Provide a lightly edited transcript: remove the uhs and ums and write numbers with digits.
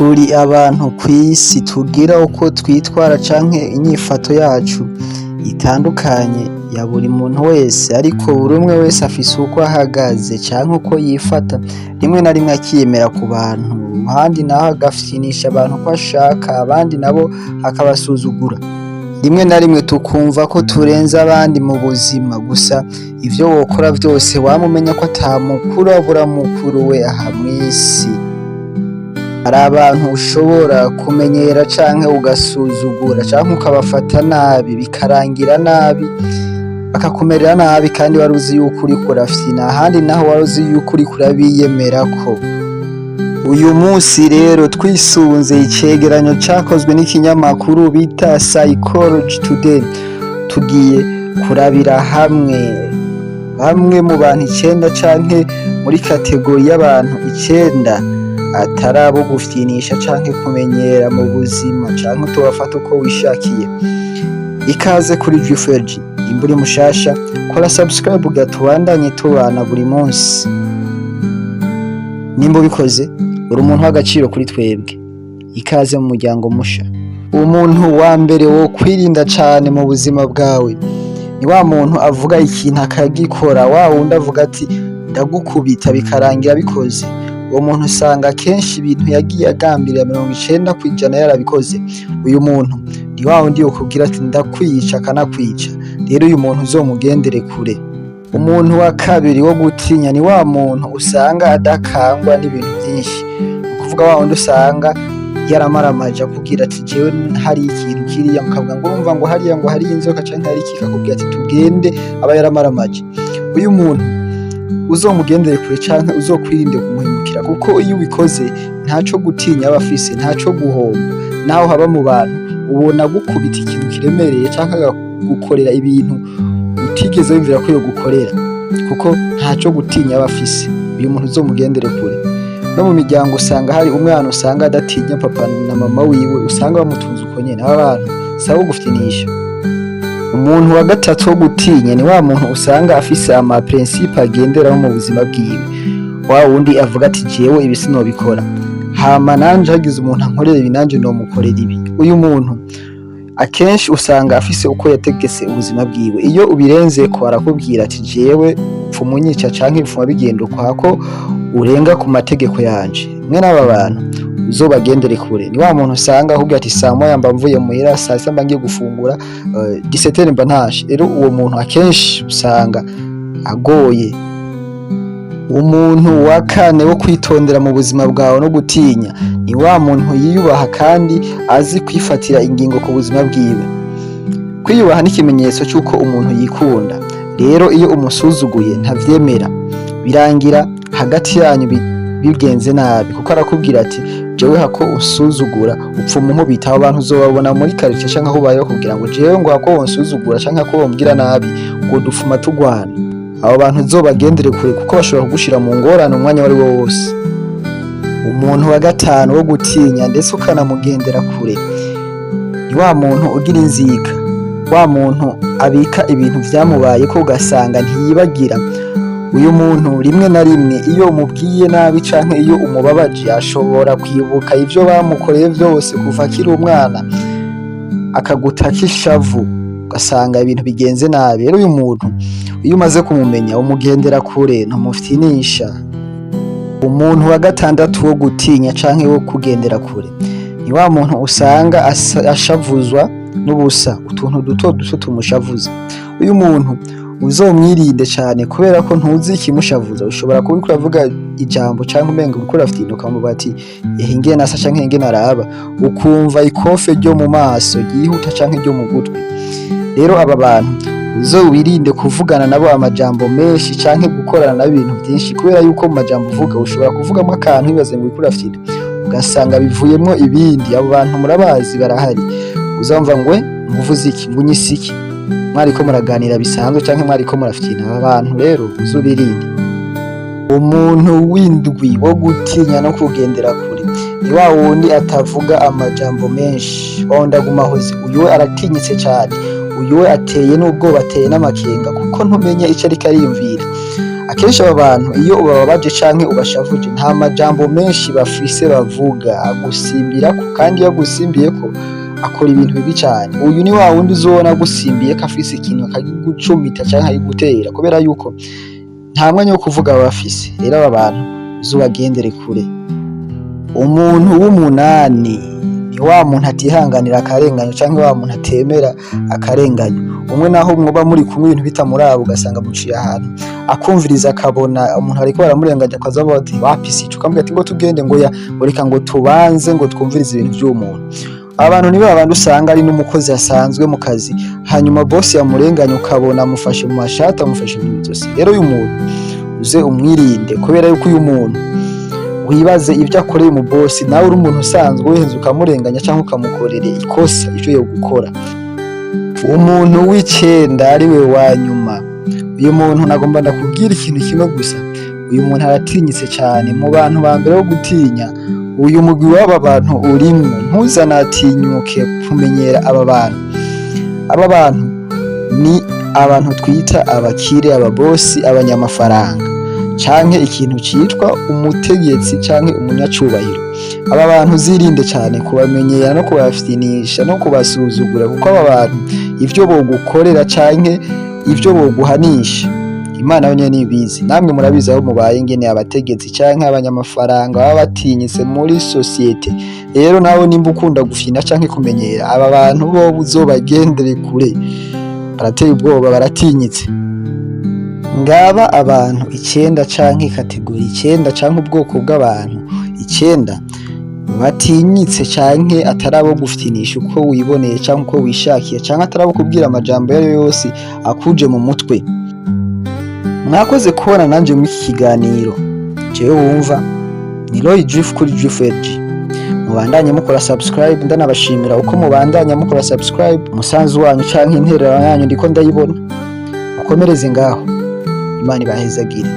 Turi abantu kw'isi tugira uko twitwara canke inyifato yacu itandukanye ya buri muntu wese, ariko buri umwe wese afise uko ahagaze canke uko yifata, rimwe na rimwe akiyemera ku bantu, ahandi naho agafyinisha abantu uko ashaka, abandi nabo akabasuzugura. Rimwe na rimwe tukumva ko turenze abandi mu buzima, gusa ivyo wokora vyose wama umenya ko ata mukuru abura mukuru we aha mw'isi. Hari abantu ushobora kumenyera canke ugasuzugura canke ukabafata nabi bikarangira nabi, bakakumerera nabi kandi wari uzi yuko uriko urafyina, ahandi naho wari uzi yuko uriko urabiyemerako. Uyu musi rero twisunze icegeranyo cakozwe n'ikinyamakuru bita Psychology Today, tugiye kurabira hamwe bamwe mu bantu 9 canke muri kategori y'abantu 9 atari abo gufyinisha canke kumenyera mu buzima canke utobafata uko wishakiye. Ikaze kuri Juferji, imburi mushasha, kora subscribe ugatubandanye tubana buri munsi. Nimba ubikoze uri umuntu w'agaciro kuri twebwe. Ikaze mu muryango musha. Umuntu wa mbere wo kwirinda cane mu buzima bwawe ni wa muntu avuga ikintu akagikora, wa wundi avuga ati ndagukubita bikarangira bikoze. Uwo muntu usanga kenshi ibintu yagiye agambirira 90% yarabikoze. Uyu muntu ni wa wundi yokubwira ati ndakwica akanakwica. Rero uyu muntu uzomugendere kure. Umuntu wa kabiri wo gutinya ni wa muntu usanga adakangwa n'ibintu byinshi, ukuvuga wa wundi usanga yaramaramaje akubwira ati jewe hari ikintu kiriya, mukavuga ngo urumva ngo hariya ngo hari inzoka canke hari iki, akakubwira ati tugende, aba yaramaramaje. Uyu muntu uzomugendere kure canke uzokwirinde kumuhemukira, kuko iyo ubikoze ntaco gutinya aba afise, ntaco guhomba. Naho haba mu bantu ubona gukubita ikintu kiremereye canke gukorera ibintu utigeze wumvira ko yo gukorera, kuko ntaco gutinya aba afise. Uyu muntu uzomugendere kure. No mu miryango usanga hari umwana usanga adatinya papa na mama wiwe, usanga bamutunze uko nyene. Aba bantu sabo gufyinisha. Umuntu wa gatatu wo gutinya ni wa muntu usanga afise ama principe agenderaho mu buzima bwiwe, wa wundi avuga ati jewe ibi sinobikora, hama nanje hagize umuntu ankorera ibi nanje nomukorera ibi. Uyu muntu akenshi usanga afise uko yategese ubuzima bwiwe, iyo ubirenzeko arakubwira ati jewe upfuma unyica canke upfuma bigenda ukwako, urenga ku mategeko yanje. Mwe n'aba bantu uzobagendere kure. Ni wa muntu usanga ahubwo ati saa moya mba mvuye muhira, saa sita mba ngiye gufungura, 17 mba ntashe. Rero uwo muntu akenshi usanga agoye. Umuntu wa kane wo kwitondera mu buzima bwawe no gutinya ni wa muntu yiyubaha kandi azi kwifatira ingingo ku buzima bwiwe. Kwiyubaha ni ikimenyetso cy'uko umuntu yikunda. Rero iyo umusuzuguye ntavyemera, birangira hagati yanyu bigenze nabi, kuko arakubwira ati jewe hako usuzugura upfuma nkubita. Abo bantu uzobabona muri quartier canke aho ubayeho kugira ngo jewe ngo hako unsuzugura canke hako wombwira nabi ngo dufuma tugwana. Abo bantu uzobagendere kure, kuko bashobora kugushira mu ngorane umwanya wari wo wose. Umuntu wa gatanu wo gutinya ndetse ukanamugendera kure ni wa muntu ugira inzika, wa muntu abika ibintu vyamubaye ko ugasanga ntiyibagira. Uyu muntu rimwe na rimwe iyo umubwiye nabi canke iyo umubabaje ashobora kwibuka ivyo bamukoreye vyose kuva akiri umwana, akagutaka ishavu, ugasanga ibintu bigenze nabi. Rero uyu muntu iyo umaze kumumenya umugendera kure, ntumufyinisha. Umuntu wa gatandatu wo gutinya canke wo kugendera kure ni wa muntu usanga ashavuzwa n'ubusa, utuntu duto duto tumushavuza. Uyu muntu uzomwirinde cane, kubera ko ntuzi ikimushavuza. Ushobora kuba uriko uravuga ijambo canke umenga uriko urafyina, ukamubaza ati ehe nasa canke nge naraba, ukumva ikofe ryo mu maso ryihuta canke ryo mu gutwi. Rero aba bantu uzowirinde kuvugana nabo amajambo menshi canke gukorana nabo ibintu byinshi, kubera yuko mu majambo uvuga ushobora kuvugamo akantu wibaze ngo uriko urafyina, ugasanga bivuyemwo ibindi. Abo bantu murabazi, barahari. Uzamva ngwe muvuze iki, ngunyise iki, mwariko muraganira bisanzwe canke mwariko murafyina. Aba bantu rero uzubirinde. Umuntu w'indwi wo gutinya no kugendera kure ni wa wundi atavuga amajambo menshi, wondagumahozi. Uyu aratinyitse cane, uyu ateye n'ubwoba, ateye n'amakenga, kuko ntumenye ico ariko ariyumvira. akenshi aba bantu iyo ubababaje canke ubashavuje nta majambo menshi bafise bavuga, agusimbirako kandi iyo agusimbiyeko akora ibintu bibi cane. Uyu ni wa wundi uzobona agusimbiyeko afise ikintu akakigucumita canke akagigutera kubera yuko nta mwanya wo kuvuga baba bafise. Rero aba bantu uzobagendere kure. Umuntu w'umunani ni wa muntu atihanganira akarenganyo canke wa muntu atemera akarenganyo. Umwe naho mwoba muri kumwe ibintu bitamuraba ugasanga muciye ahantu akumviriza akabona umuntu ariko baramurenganya akazavuga ati wapisi ukamubwira ati ngo tugende ngo reka ngo tubanze ngo twumvirize ibintu by'uwo muntu. Abantu ni babandi usanga ari n'umukozi asanzwe mu kazi hanyuma boss yamurenganya ukabona amufashe mu mashati amufashe mu izosi. Rero uyu muntu uze umwirinde kubera yuko uyu muntu wibaze ibyo akoreye mu boss nawe uri umuntu usanzwe wehenze ukamurenganya cyangwa ukamukorera ikosa icyo yo gukora. Umuntu w'icenda ari we wa nyuma, uyu muntu nagomba ndakubwira ikintu kimwe gusa, uyu muntu aratinyitse cyane. Mu bantu ba mbere wo gutinya uyu mugwi w'aba bantu urimwo, ntuzanatinyuke kumenyera aba bantu. Aba bantu ni abantu twita abakire, ababosi, abanyamafaranga canke ikintu citwa umutegetsi canke umunyacubahiro. Aba bantu uzirinde cyane kubamenyera no kubafitinisha no kubasuzugura kuko aba bantu ivyo bogukorera canke ivyo boguhanisha Imana yo nyene ibizi. Namwe murabizi aho mubaye ngene abategetsi canke abanyamafaranga baba batinyitse muri societe. Rero nawe nimba ukunda gufina canke kumenyera aba bantu bo uzobagendere kure, barateye ubwoba, baratinyitse. Ngaba abantu 9 canke kategori 9 canke ubwoko bw'abantu 9 batinyitse canke atarabo gufitinisha uko wiboneye canke uko wishakiye canke atarabo kubwira amajambo yari yose akuje mu mutwe. Mwakoze kubona nanje mu iki kiganiro. Jewe wumva ni Roy Drift kuri Drift FG. Mubandanye mukora subscribe, ndanabashimira uko mubandanya mukora subscribe. Umusanzu wanyu canke intererano yanyu ndiko ndayibona. Mukomereze ngaho. Imana ibahezagire.